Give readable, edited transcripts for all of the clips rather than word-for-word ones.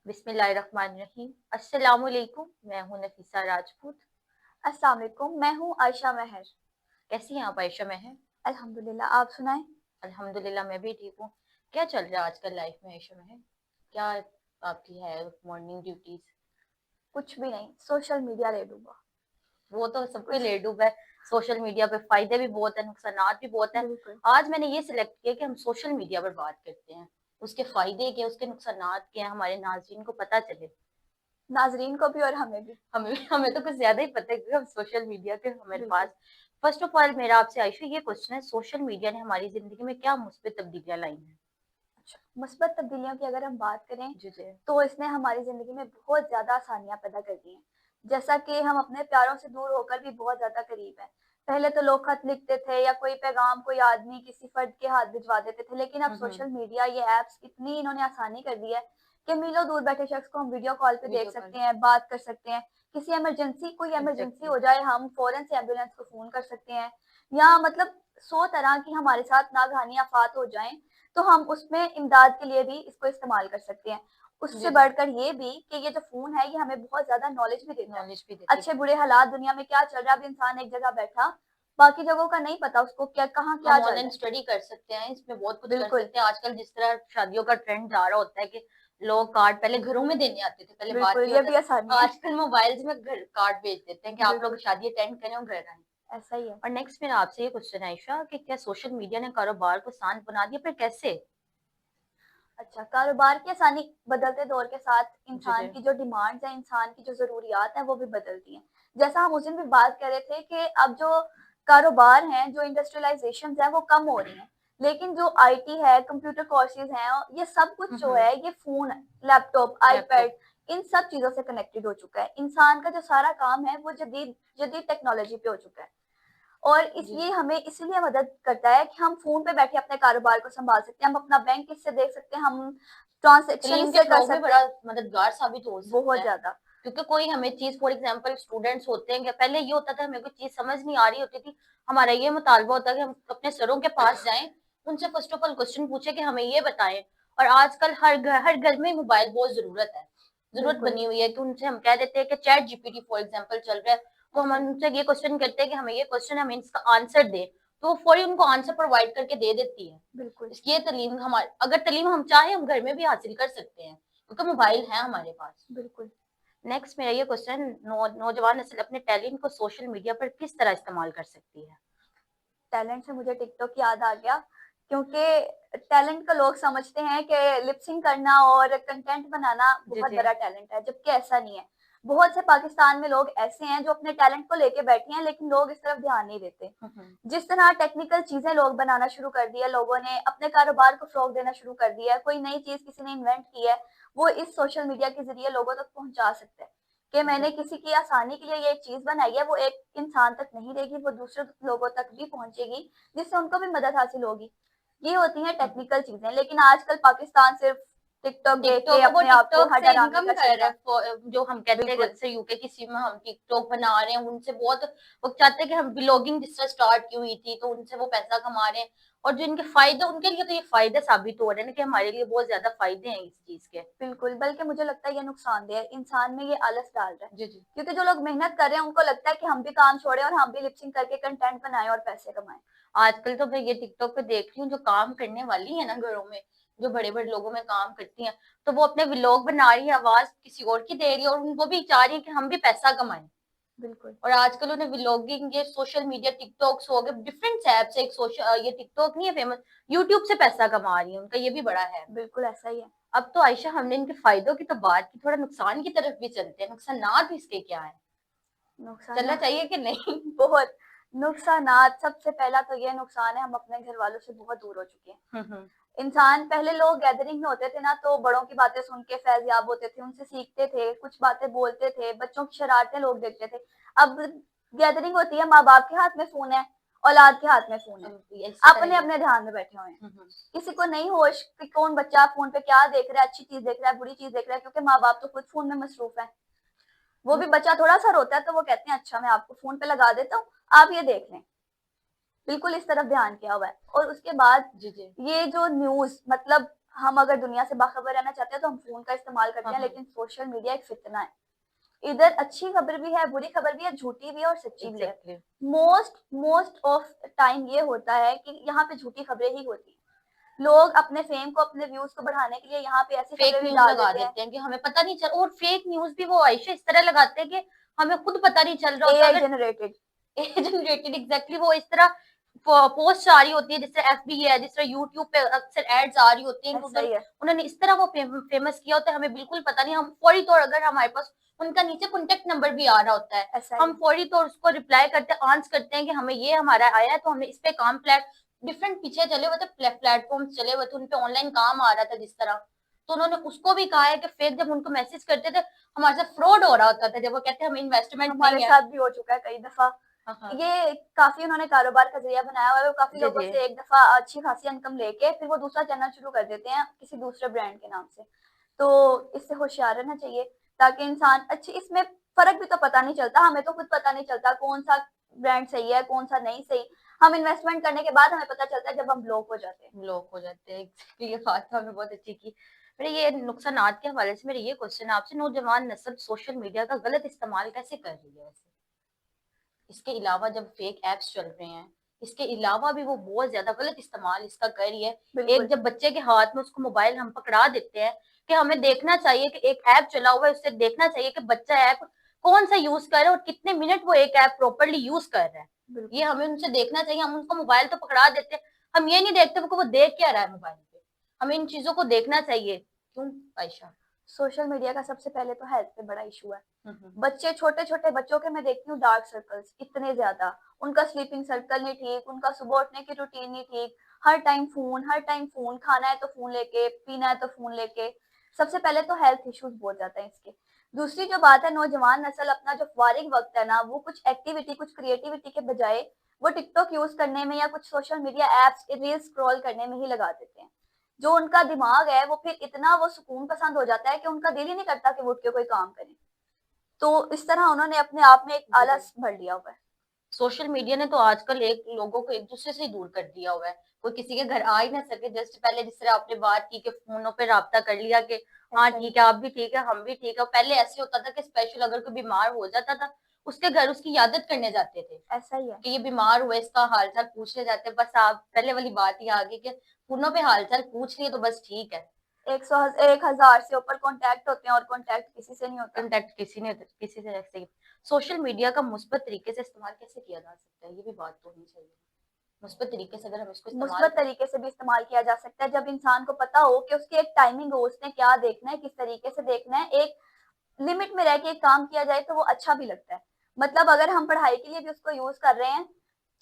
बिस्मिल्लाहिर्रहमानिर्रहीम। अस्सलाम वालेकुम। मैं हूं नफीसा राजपूत। अस्सलाम वालेकुम, मैं हूँ आयशा महर। कैसी हैं आप आयशा महर? अल्हम्दुलिल्लाह, आप सुनाएं। अल्हम्दुलिल्लाह मैं भी ठीक हूँ। क्या चल रहा है आजकल लाइफ में आयशा महर? क्या आपकी है मॉर्निंग ड्यूटीज? कुछ भी नहीं, सोशल मीडिया ले लूंगा। वो तो सबके कुछ लिए डूब है। सोशल मीडिया पे फायदे भी बहुत है, नुकसान भी बहुत है। बिल्कुल। आज मैंने ये सिलेक्ट किया कि हम सोशल मीडिया पर बात करते हैं। उसके फायदे क्या, उसके नुकसान क्या हैं, हमारे नाज़रीन को पता चले। नाजरीन को भी और हमें भी। हमें तो कुछ ज्यादा ही पता है क्योंकि हम सोशल मीडिया के हमारे बिल्कुल। पास। फर्स्ट ऑफ ऑल मेरा आपसे आयशा ये क्वेश्चन है, सोशल मीडिया ने हमारी जिंदगी में क्या मुस्बत तब्दीलियां लाई हैं? अच्छा, मुस्बत तब्दीलियों की अगर हम बात करें जी जी। तो इसने हमारी ज़िंदगी में बहुत ज़्यादा आसानियाँ पैदा कर दी हैं। जैसा कि हम अपने प्यारों से दूर होकर भी बहुत ज़्यादा करीब हैं। पहले तो लोग खत लिखते थे या कोई पैगाम कोई आदमी किसी फ़र्द के हाथ भिजवा देते थे, लेकिन अब हम्म। सोशल मीडिया ये ऐप्स इतनी इन्होंने आसानी कर दी है कि मीलों दूर बैठे शख्स को हम वीडियो कॉल पे देख वीडियो कॉल। सकते हैं, बात कर सकते हैं। किसी कोई इमरजेंसी एग्जैक्टली। हो जाए, हम फ़ौरन से एम्बुलेंस को फ़ोन कर सकते हैं, या मतलब 100 तरह की हमारे साथ नागहानी आफ़ात हो जाएँ, तो हम उसमें इमदाद के लिए भी इसको इस्तेमाल कर सकते हैं। उससे जी जी। बढ़कर ये भी कि ये जो फ़ोन है, ये हमें बहुत ज़्यादा नॉलेज भी देता है। नॉलेज भी देती है। अच्छे-बुरे हालात दुनिया में क्या चल रहा है, अब इंसान एक जगह बैठा, बाकी जगहों का नहीं पता उसको क्या कहाँ क्या हम चल ऑनलाइन रहा है। स्टडी कर सकते हैं, इसमें बहुत कुछ कर बिल्कुल, सकते हैं। आजकल जिस तरह शादियों का ट्रेंड जा रहा होता है कि लोग कार्ड पहले घरों में देने आते थे, पहले बात बिल्कुल, ये ये होता भी आसानी था। है। आजकल मोबाइल्स में घर कार्ड भेज देते हैं कि आप लोग बिल्कुल, शादी अटेंड करें और घर आए। ऐसा ही है। और नेक्स्ट मेरा आपसे ये क्वेश्चन है आयशा कि क्या सोशल मीडिया ने कारोबार को आसान बना दिया, पर कैसे? अच्छा, कारोबार की आसानी बदलते दौर के साथ जी इंसान जी। की जो डिमांड्स हैं, इंसान की जो ज़रूरियात हैं, वो भी बदलती हैं। जैसा हम उस दिन भी बात कर रहे थे कि अब जो कारोबार हैं, जो इंडस्ट्रियलाइज़ेशंस हैं, वो कम हो रही हैं। लेकिन जो आईटी है, कंप्यूटर कोर्सेज़ हैं, ये सब कुछ जो है, ये फ़ोन, लैपटॉप, लैपटॉप। आईपैड, इन सब चीज़ों से कनेक्टेड हो चुका है। इंसान का जो सारा काम है, वो जदीद जदीद टेक्नोलॉजी पे हो चुका है। और इस जी ये जी। हमें इसलिए मदद करता है कि हम फ़ोन पे बैठे अपने कारोबार को सँभाल सकते हैं, हम अपना बैंक इससे देख सकते हैं, हम ट्रांज़ैक्शन तलीम के इससे कर थ्रो भी सकते बड़ा हैं, मददगार साबित हो सकता बहुत है। ज़्यादा। क्योंकि कोई हमें चीज, फॉर एग्जांपल स्टूडेंट्स होते हैं, कि पहले ये होता था हमें कोई चीज समझ नहीं आ रही होती थी, हमारा ये मुतालबा होता है कि हम अपने सरों के पास जाएं, उनसे फर्स्ट ऑफ ऑल क्वेश्चन पूछे कि हमें ये बताएं। और आजकल हर घर में मोबाइल बहुत जरूरत बिल्कुल, बनी हुई है कि उनसे हम कह देते हैं कि चैट जीपीटी फॉर एग्जांपल चल रहा है, तो हम उनसे ये क्वेश्चन करते हैं कि हमें ये क्वेश्चन, हमें इसका आंसर दे, तो वो फौरी उनको आंसर प्रोवाइड करके दे देती है। बिल्कुल, ये तालीम हमारे, अगर तालीम हम चाहें हम घर में भी हासिल कर सकते हैं क्योंकि मोबाइल है हमारे पास। बिल्कुल। नेक्स्ट मेरा ये क्वेश्चन, नौजवान नस्ल अपने टैलेंट को सोशल मीडिया पर किस तरह इस्तेमाल कर सकती है? टैलेंट से मुझे टिकटॉक याद आ गया, क्योंकि टैलेंट को लोग समझते हैं कि लिप सिंक करना और कंटेंट बनाना जी बहुत जी। बड़ा टैलेंट है, जबकि ऐसा नहीं है। बहुत से पाकिस्तान में लोग ऐसे हैं जो अपने टैलेंट को लेके बैठे हैं, लेकिन लोग इस तरफ ध्यान नहीं देते। हम्म। जिस तरह टेक्निकल चीजें लोग बनाना शुरू कर दिया, लोगों ने अपने कारोबार को फ़रोग़ देना शुरू कर दिया है, कोई नई चीज़ किसी ने इन्वेंट की है, वो इस सोशल मीडिया के ज़रिए लोगों तक पहुँचा सकते हैं। कि मैंने एग्जैक्टली। किसी की आसानी के लिए ये एक चीज़ बनाई है, वो एक इंसान तक नहीं रहेगी, वो दूसरे लोगों तक भी पहुँचेगी, जिससे उनको भी मदद हासिल होगी। ये होती हैं टेक्निकल चीज़ें, लेकिन आजकल पाकिस्तान सिर्फ़ टिकटॉक देख के टिकटॉक, वो अपने आप को टिकटॉक हर से डराने इनकम का कर रहा है। शिकार। जो हम कहते हैं घर बिल्कुल, से यूके की सिम में हम टिकटॉक बना रहे हैं, उनसे बहुत वो चाहते हैं कि हम ब्लॉगिंग जिस तरह स्टार्ट की हुई थी, तो उनसे वो पैसा कमा रहे हैं। और जो इनके फायदे, उनके लिए तो ये फायदे साबित हो रहे हैं ना कि हमारे लिए बहुत ज्यादा फायदे हैं इस चीज के। बिल्कुल, बल्कि मुझे लगता है ये नुकसानदेह है, इंसान में ये आलस डाल रहा है। जी जी। क्योंकि जो लोग मेहनत कर रहे हैं, उनको लगता है कि हम भी काम छोड़ें और हम भी लिप सिंक करके कंटेंट बनाएँ और पैसे कमाएँ। आजकल तो मैं ये टिकटॉक पे देख रही हूँ, जो काम करने वाली है ना घरों में, जो बड़े बड़े लोगों में काम करती हैं, तो वो अपने व्लॉग बना रही है, आवाज किसी और की दे रही है, और उनको भी चाह रही है कि हम भी पैसा कमाएं। बिल्कुल, और आजकल उन्हें व्लॉगिंग, ये सोशल मीडिया टिकटॉक्स हो गए, डिफरेंट ऐप्स, एक सोशल, ये टिकटॉक नहीं है फेमस, यूट्यूब से पैसा कमा रही है, उनका ये भी बड़ा है। बिल्कुल ऐसा ही है। अब तो आयशा हमने इनके फायदों की तो बात की, थोड़ा नुकसान की तरफ भी चलते हैं, नुकसान भी इसके क्या है, चलना नुकसानात चाहिए कि नहीं? बहुत। नुकसानात, सबसे पहला तो ये नुकसान है, हम अपने घर वालों से बहुत दूर हो चुके हैं। हम्म। इंसान पहले लोग गैदरिंग में होते थे ना, तो बड़ों की बातें सुन के फैज़-याब होते थे, उनसे सीखते थे, कुछ बातें बोलते थे, बच्चों की शरारतें लोग देखते थे। अब गैदरिंग होती है, माँ-बाप के हाथ में फ़ोन है, औलाद के हाथ में फ़ोन है। अब इसी तरह ही है। अपने-अपने ध्यान में बैठे हुए हैं। हम्म। किसी को नहीं होश कि कौन बच्चा फ़ोन पे क्या देख रहा है, अच्छी चीज़ देख रहा है, बुरी चीज़ देख रहा है, क्योंकि माँ-बाप तो खुद फ़ोन में मसरूफ़ हैं। वो भी बच्चा थोड़ा-सा रोता है, तो वो कहते हैं, "अच्छा, मैं आपको फ़ोन पे लगा देता हूँ, आप ये देख लें।" बिल्कुल इस तरफ ध्यान किया हुआ है। और उसके बाद जी जी। ये जो न्यूज़, मतलब हम अगर दुनिया से बाखबर रहना चाहते हैं तो हम फोन का इस्तेमाल करते हैं, हाँ, हाँ। लेकिन सोशल मीडिया एक फितना है। इधर अच्छी खबर भी है, बुरी खबर भी है, झूठी भी है और सच्ची भी है। Exactly. Most most of time ये होता है कि यहाँ पे झूठी खबरें ही होती हैं। लोग अपने फेम को, अपने व्यूज को बढ़ाने के लिए यहाँ पे ऐसी फेक खबरें भी न्यूज डाल लगा देते हैं। देते हैं कि हमें पता नहीं चल, और फेक न्यूज भी वो आयशा इस तरह लगाते हैं कि हमें खुद पता नहीं चल रहा होता। एआई अगर जनरेटेड। जनरेटेड एग्जैक्टली वो इस तरह पोस्ट आ रही होती है, जिससे एफबी है, जिस तरह यूट्यूब पे अक्सर एड्स आ रही होती हैं, ऐसा ही है। उन्होंने इस तरह वो फेमस किया होता है, हमें बिल्कुल पता नहीं। हम फौरी तौर, अगर हमारे पास उनका नीचे कॉन्टेक्ट नंबर भी आ रहा होता है, ऐसा ही हम है। फौरी तौर उसको रिप्लाई करते हैं, आंसर करते हैं कि हमें ये हमारा आया है, तो हमें इस पे काम डिफरेंट पीछे चले हुए थे, प्लेटफॉर्म चले हुए थे, उन पे ऑनलाइन काम आ रहा था जिस तरह। तो उन्होंने उसको भी कहा है कि फेक, जब उनको मैसेज करते थे हमारे साथ फ्रॉड हो रहा होता था, जब वो कहते हैं हमें इन्वेस्टमेंट हमारे नहीं है। साथ भी हो चुका है कई दफा। हाँ, हाँ। ये काफी उन्होंने कारोबार का जरिया बनाया हुआ है। वो काफी जी, लोगों जी। से एक दफा अच्छी खासी इनकम लेके फिर वो दूसरा चैनल शुरू कर देते हैं किसी दूसरे ब्रांड के नाम से। तो इससे होशियार रहना चाहिए ताकि इंसान अच्छी, इसमें फर्क भी तो पता नहीं चलता, हमें तो खुद पता नहीं चलता कौन सा ब्रांड सही है कौन सा नहीं सही। हम इन्वेस्टमेंट करने के बाद हमें पता चलता है जब हम ब्लॉक हो जाते हैं। ब्लॉक हो जाते हैं। एग्जैक्टली, ये बात तो आपने बहुत अच्छी की। मेरे ये नुकसानात के हवाले से मेरे ये क्वेश्चन आपसे, नौजवान नस्ल सोशल मीडिया का गलत इस्तेमाल कैसे कर रही है वैसे? इसके अलावा जब फेक एप्स चल रहे हैं, इसके अलावा भी वो बहुत ज्यादा गलत इस्तेमाल इसका कर रही है। एक, बिल्कुल। जब बच्चे के हाथ में उसको मोबाइल हम पकड़ा देते हैं कि हमें देखना चाहिए कि एक ऐप चला हुआ है, उससे देखना चाहिए कि बच्चा ऐप कौन सा यूज कर रहा है और कितने मिनट वो एक ऐप प्रॉपरली यूज कर रहा है। ये बिल्कुल। हमें उनसे देखना चाहिए। हम उनको मोबाइल तो पकड़ा देते हैं, हम ये नहीं देखते वो देख क्या रहा है मोबाइल पे। हमें इन चीजों को देखना चाहिए। क्यों आयशा? सोशल मीडिया का सबसे पहले तो हेल्थ पे बड़ा इशू है। हम्म। बच्चे, छोटे छोटे बच्चों के मैं देखती हूँ डार्क सर्कल्स इतने ज्यादा। उनका स्लीपिंग सर्कल नहीं ठीक, उनका सुबह उठने की रूटीन नहीं ठीक। हर टाइम फोन, हर टाइम फोन, खाना है तो फोन लेके, पीना है तो फोन लेके। सबसे पहले तो हेल्थ इश्यूज बहुत ज्यादा है इसके। दूसरी जो बात है, नौजवान नस्ल अपना जो फारिग वक्त है ना, वो कुछ एक्टिविटी, कुछ क्रिएटिविटी के बजाय वो टिकटॉक यूज करने में या कुछ सोशल मीडिया एप्स के रील स्क्रॉल करने में ही लगा देते हैं। जो उनका दिमाग है वो फिर इतना वो सुकून पसंद हो जाता है कि उनका दिल ही नहीं करता कि वो उठ के कोई काम करे। तो इस तरह उन्होंने अपने आप में एक जी, जी। आलस भर लिया हुआ है। सोशल मीडिया ने तो आजकल एक लोगों को एक दूसरे से ही दूर कर दिया हुआ है। कोई किसी के घर आ ही ना सके। जस्ट पहले जिस तरह आपने बात की कि फोनों पे राब्ता कर लिया कि हाँ ऐसा ही। ठीक है, आप भी ठीक है, हम भी ठीक है। पहले ऐसे होता था कि स्पेशल अगर कोई बीमार हो जाता था, उसके घर उसकी यादत करने जाते थे ऐसा ही है। कि ये बीमार हुआ, इसका हालचाल पूछने जाते। बस आप पहले वाली बात ही आ गई कि फोनों पे हालचाल पूछ लिए तो बस ठीक है। 1,000 से ऊपर कॉन्टैक्ट होते हैं और कॉन्टैक्ट किसी से नहीं होता। कंटेक्ट किसी से ऐसे ही। सोशल मीडिया का मुस्बत तरीके से इस्तेमाल कैसे किया जा सकता है, ये भी बात तो होनी चाहिए। मुस्बत तरीके से अगर हम इसको इस्तेमाल मुस्बत तरीके से भी इस्तेमाल किया जा सकता है जब इंसान को पता हो कि उसकी एक टाइमिंग हो, उसने क्या देखना है, किस तरीके से देखना है। एक लिमिट में रह के एक काम किया जाए तो वो अच्छा भी लगता है। मतलब अगर हम पढ़ाई के लिए भी उसको यूज कर रहे हैं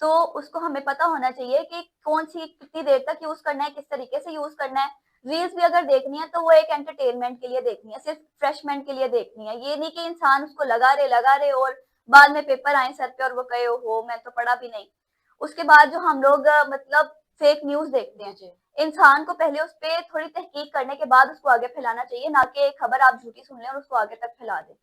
तो उसको हमें पता होना चाहिए कि कौन सी कितनी देर तक यूज करना है, किस तरीके से यूज करना है। रील्स भी अगर देखनी है तो वो एक एंटरटेनमेंट के लिए देखनी है, सिर्फ फ्रेशमेंट के लिए देखनी है। ये नहीं कि इंसान उसको लगा रहे और बाद में पेपर आए सर पे और वो कहे हो मैं तो पढ़ा भी नहीं। उसके बाद जो हम लोग मतलब फेक न्यूज देखते जी, हैं, जी। इंसान को पहले उस पे थोड़ी तहकीक करने के बाद उसको आगे फैलाना चाहिए, ना कि एक खबर आप झूठी सुन लें और उसको आगे तक फैला दें।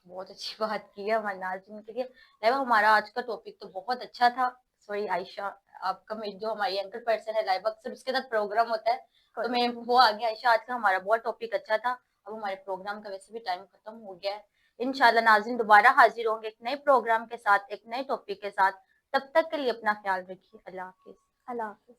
बहुत अच्छी बात की है हमारे नाज़रीन के लिए। लाइवा, हमारा आज का टॉपिक तो बहुत अच्छा था। सॉरी आयशा, आपका जो हमारी एंकर पर्सन है लाइवा, अक्सर उसके साथ प्रोग्राम होता है तो मैं वो आ गया। आयशा, आज का हमारा बहुत टॉपिक अच्छा था। अब हमारे प्रोग्राम का वैसे भी टाइम खत्म हो गया है। इंशाल्लाह नाज़रीन दोबारा हाजिर होंगे एक नए प्रोग्राम के साथ, एक नए टॉपिक के साथ। तब तक के लिए अपना ख्याल रखिए। अल्लाह हाफिज। अल्लाह हाफिज।